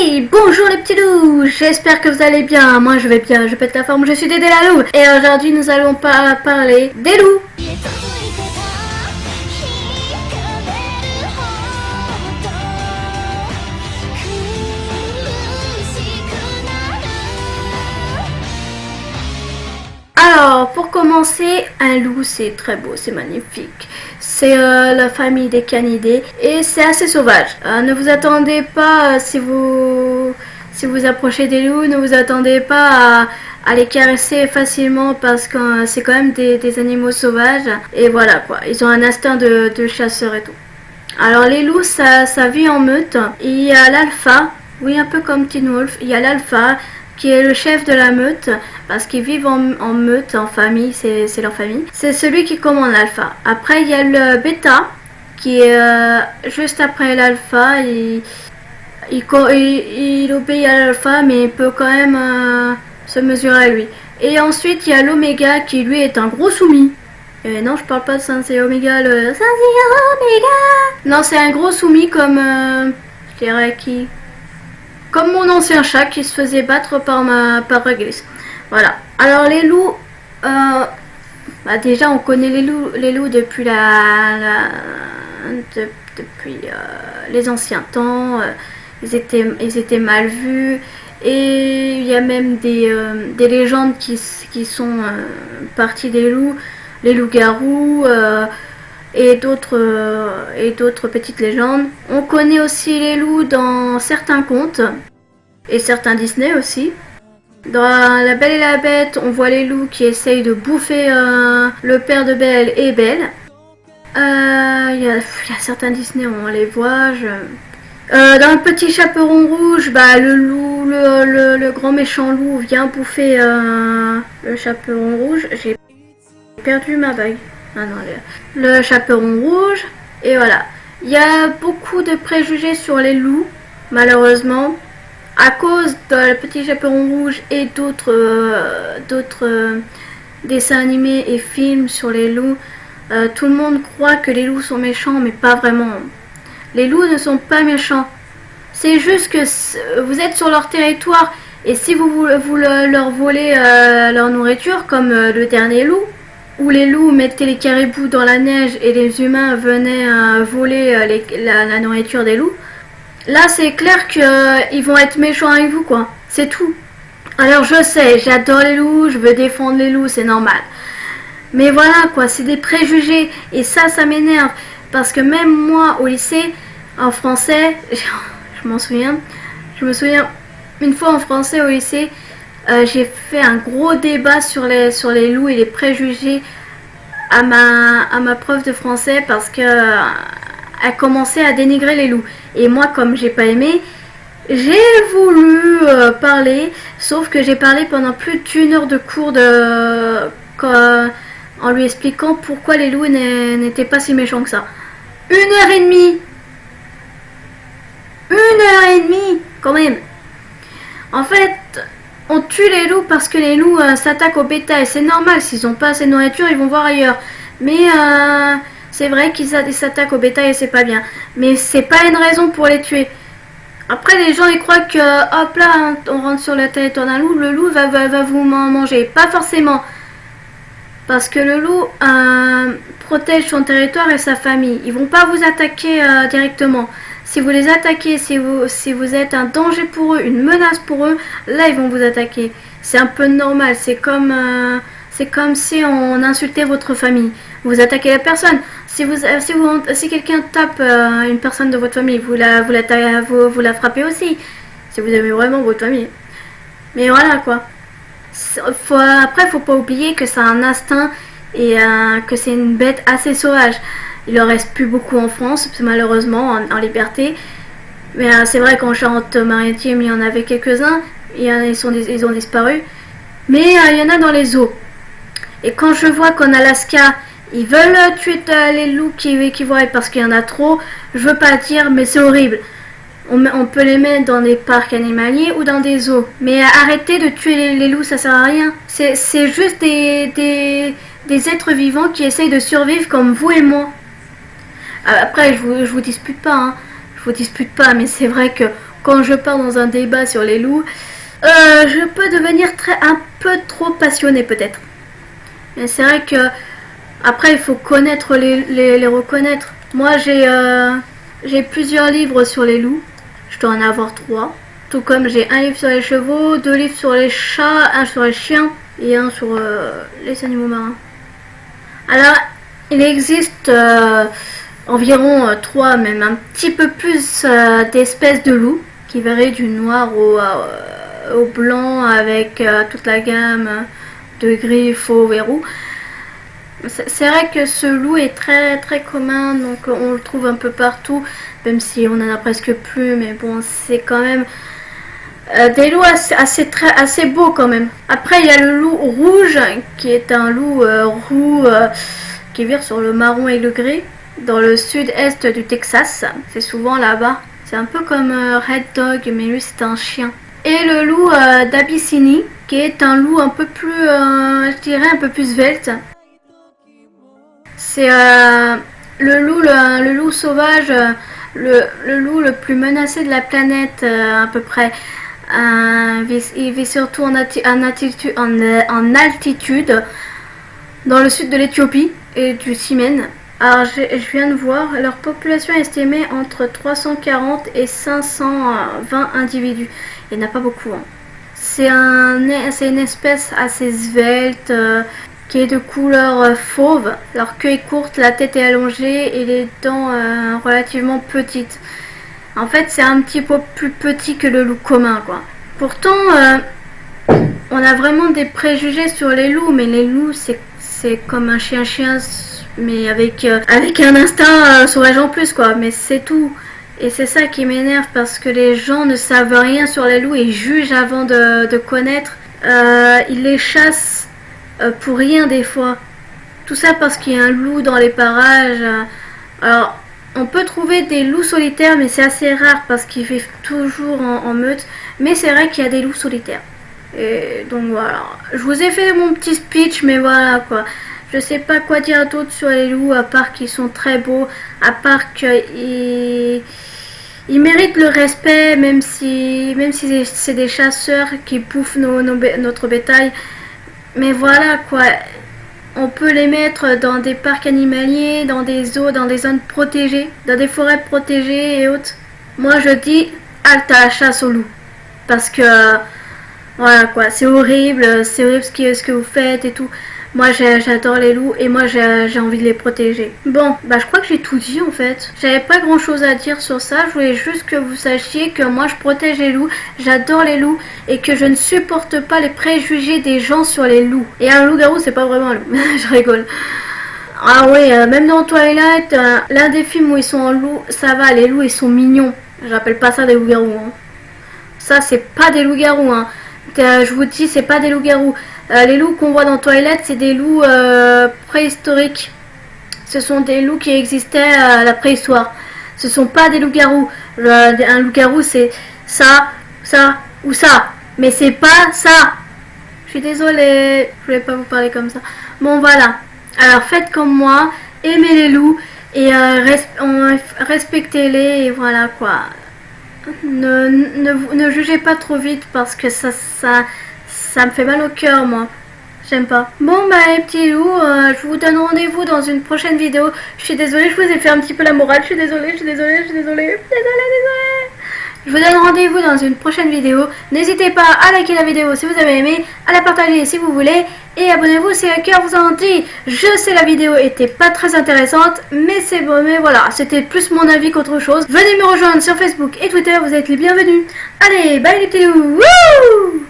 Hey, bonjour les petits loups, j'espère que vous allez bien, moi je vais bien, je pète la forme, je suis Dédé la louve, et aujourd'hui nous allons parler des loups. Alors, pour commencer, un loup c'est très beau, c'est magnifique. C'est la famille des canidés et c'est assez sauvage. Ne vous attendez pas, si vous approchez des loups, ne vous attendez pas à les caresser facilement parce que c'est quand même des animaux sauvages. Et voilà quoi, ils ont un instinct de chasseur et tout. Alors les loups, ça vit en meute. Il y a l'alpha, oui un peu comme Teen Wolf, il y a l'alpha qui est le chef de la meute, parce qu'ils vivent en meute, en famille, c'est leur famille. C'est celui qui commande l'alpha. Après, il y a le bêta, qui est juste après l'alpha. Il obéit à l'alpha, mais il peut quand même se mesurer à lui. Et ensuite, il y a l'oméga, qui lui est un gros soumis. Non, je parle pas de Sensei Omega, le Sensei Omega. Non, c'est un gros soumis comme, je dirais qui... Comme mon ancien chat qui se faisait battre par Réglisse. Voilà. Alors les loups, déjà on connaît les loups depuis depuis les anciens temps. Ils étaient mal vus. Et il y a même des légendes qui sont parties des loups, les loups-garous. Et d'autres petites légendes. On connaît aussi les loups dans certains contes et certains Disney aussi. Dans La Belle et la Bête, on voit les loups qui essayent de bouffer le père de Belle et Belle. Il y a certains Disney, on les voit. Dans Le Petit Chaperon Rouge, le loup, le grand méchant loup vient bouffer le chaperon rouge. J'ai perdu ma bague. Ah non, le chaperon rouge. Et voilà. Il y a beaucoup de préjugés sur les loups, malheureusement. À cause de Le Petit Chaperon Rouge et d'autres dessins animés et films sur les loups, tout le monde croit que les loups sont méchants, mais pas vraiment. Les loups ne sont pas méchants. C'est juste que vous êtes sur leur territoire et si vous leur volez leur nourriture, comme le dernier loup, où les loups mettaient les caribous dans la neige et les humains venaient voler la nourriture des loups. Là, c'est clair qu'ils vont être méchants avec vous, quoi. C'est tout. Alors, je sais, j'adore les loups, je veux défendre les loups, c'est normal. Mais voilà, quoi, c'est des préjugés. Et ça m'énerve. Parce que même moi, au lycée, en français, je me souviens, une fois en français au lycée, j'ai fait un gros débat sur les loups et les préjugés à ma prof de français parce que elle commençait à dénigrer les loups. Et moi, comme j'ai pas aimé, j'ai voulu parler, sauf que j'ai parlé pendant plus d'1 heure de cours en lui expliquant pourquoi les loups n'étaient pas si méchants que ça. 1 heure et demie! 1 heure et demie, quand même. En fait, on tue les loups parce que les loups s'attaquent au bétail. C'est normal, s'ils n'ont pas assez de nourriture, ils vont voir ailleurs. Mais c'est vrai qu'ils s'attaquent au bétail et c'est pas bien. Mais c'est pas une raison pour les tuer. Après, les gens ils croient que, hop là, on rentre sur le territoire d'un loup, le loup va vous manger. Pas forcément. Parce que le loup protège son territoire et sa famille. Ils vont pas vous attaquer directement. Si vous les attaquez, si vous êtes un danger pour eux, une menace pour eux, là ils vont vous attaquer. C'est un peu normal, c'est comme si on insultait votre famille. Vous attaquez la personne. Si quelqu'un tape une personne de votre famille, vous la frappez aussi. Si vous aimez vraiment votre famille. Mais voilà quoi. Après, faut pas oublier que c'est un instinct et que c'est une bête assez sauvage. Il en reste plus beaucoup en France, malheureusement, en liberté. Mais c'est vrai qu'en Charente-Maritime, il y en avait quelques-uns. Ils ont disparu. Mais il y en a dans les zoos. Et quand je vois qu'en Alaska, ils veulent tuer les loups qui voient parce qu'il y en a trop, je veux pas dire, mais c'est horrible. On peut les mettre dans des parcs animaliers ou dans des zoos. Mais arrêtez de tuer les loups, ça sert à rien. C'est juste des êtres vivants qui essayent de survivre comme vous et moi. Après, je vous dispute pas, hein. Je vous dispute pas, mais c'est vrai que quand je pars dans un débat sur les loups, je peux devenir un peu trop passionnée peut-être. Mais c'est vrai que après il faut connaître les reconnaître. Moi j'ai plusieurs livres sur les loups. Je dois en avoir 3. Tout comme j'ai un livre sur les chevaux, 2 livres sur les chats, un sur les chiens et un sur les animaux marins. Alors il existe environ 3, même un petit peu plus d'espèces de loups qui varient du noir au blanc avec toute la gamme de gris, fauve et roux. C'est vrai que ce loup est très très commun, donc on le trouve un peu partout, même si on en a presque plus, mais bon, c'est quand même des loups assez beaux quand même. Après, il y a le loup rouge, qui est un loup roux qui vire sur le marron et le gris, dans le sud-est du Texas. C'est souvent là-bas. C'est un peu comme Red Dog, mais lui c'est un chien. Et le loup d'Abyssinie, qui est un loup un peu plus, je dirais, un peu plus svelte. C'est le loup sauvage, le loup le plus menacé de la planète à peu près. Il vit surtout en altitude dans le sud de l'Éthiopie et du Yémen. Alors je viens de voir, leur population est estimée entre 340 et 520 individus. Il n'y en a pas beaucoup. Hein. C'est une espèce assez svelte qui est de couleur fauve. Leur queue est courte, la tête est allongée et les dents relativement petites. En fait, c'est un petit peu plus petit que le loup commun, quoi. Pourtant, on a vraiment des préjugés sur les loups, mais les loups, c'est comme un chien, mais avec un instinct sauvage en plus, quoi. Mais c'est tout. Et c'est ça qui m'énerve, parce que les gens ne savent rien sur les loups et jugent avant de connaître. Ils les chassent pour rien des fois. Tout ça parce qu'il y a un loup dans les parages. Alors, on peut trouver des loups solitaires, mais c'est assez rare parce qu'ils vivent toujours en meute. Mais c'est vrai qu'il y a des loups solitaires. Et donc voilà. Je vous ai fait mon petit speech, mais voilà quoi. Je sais pas quoi dire d'autre sur les loups, à part qu'ils sont très beaux, à part qu'ils méritent le respect, même si c'est des chasseurs qui bouffent notre bétail. Mais voilà quoi. On peut les mettre dans des parcs animaliers, dans des zoos, dans des zones protégées, dans des forêts protégées et autres. Moi je dis halte à la chasse aux loups. Parce que voilà quoi, c'est horrible ce que vous faites et tout. Moi j'adore les loups et moi j'ai envie de les protéger. Bon, bah je crois que j'ai tout dit en fait. J'avais pas grand chose à dire sur ça, je voulais juste que vous sachiez que moi je protège les loups, j'adore les loups et que je ne supporte pas les préjugés des gens sur les loups. Et un loup-garou c'est pas vraiment un loup, je rigole. Ah oui, même dans Twilight, l'un des films où ils sont en loup, ça va, les loups ils sont mignons. J'appelle pas ça des loups-garous. Hein. Ça c'est pas des loups-garous. Hein. Je vous dis, c'est pas des loups-garous. Les loups qu'on voit dans Twilight, c'est des loups préhistoriques. Ce sont des loups qui existaient à la préhistoire. Ce sont pas des loups-garous. Un loup-garou, c'est ça ou ça. Mais c'est pas ça. Je suis désolée, je voulais pas vous parler comme ça. Bon, voilà. Alors, faites comme moi. Aimez les loups. Et respectez-les. Et voilà, quoi. Ne jugez pas trop vite parce que ça me fait mal au cœur, moi. J'aime pas. Bon, bah, les petits loups, je vous donne rendez-vous dans une prochaine vidéo. Je suis désolée, je vous ai fait un petit peu la morale. Je suis désolée. Je vous donne rendez-vous dans une prochaine vidéo. N'hésitez pas à liker la vidéo si vous avez aimé, à la partager si vous voulez. Et abonnez-vous si le cœur vous en dit. Je sais la vidéo était pas très intéressante, mais c'est bon, mais voilà, c'était plus mon avis qu'autre chose. Venez me rejoindre sur Facebook et Twitter, vous êtes les bienvenus. Allez, bye les petits loups. Wouh!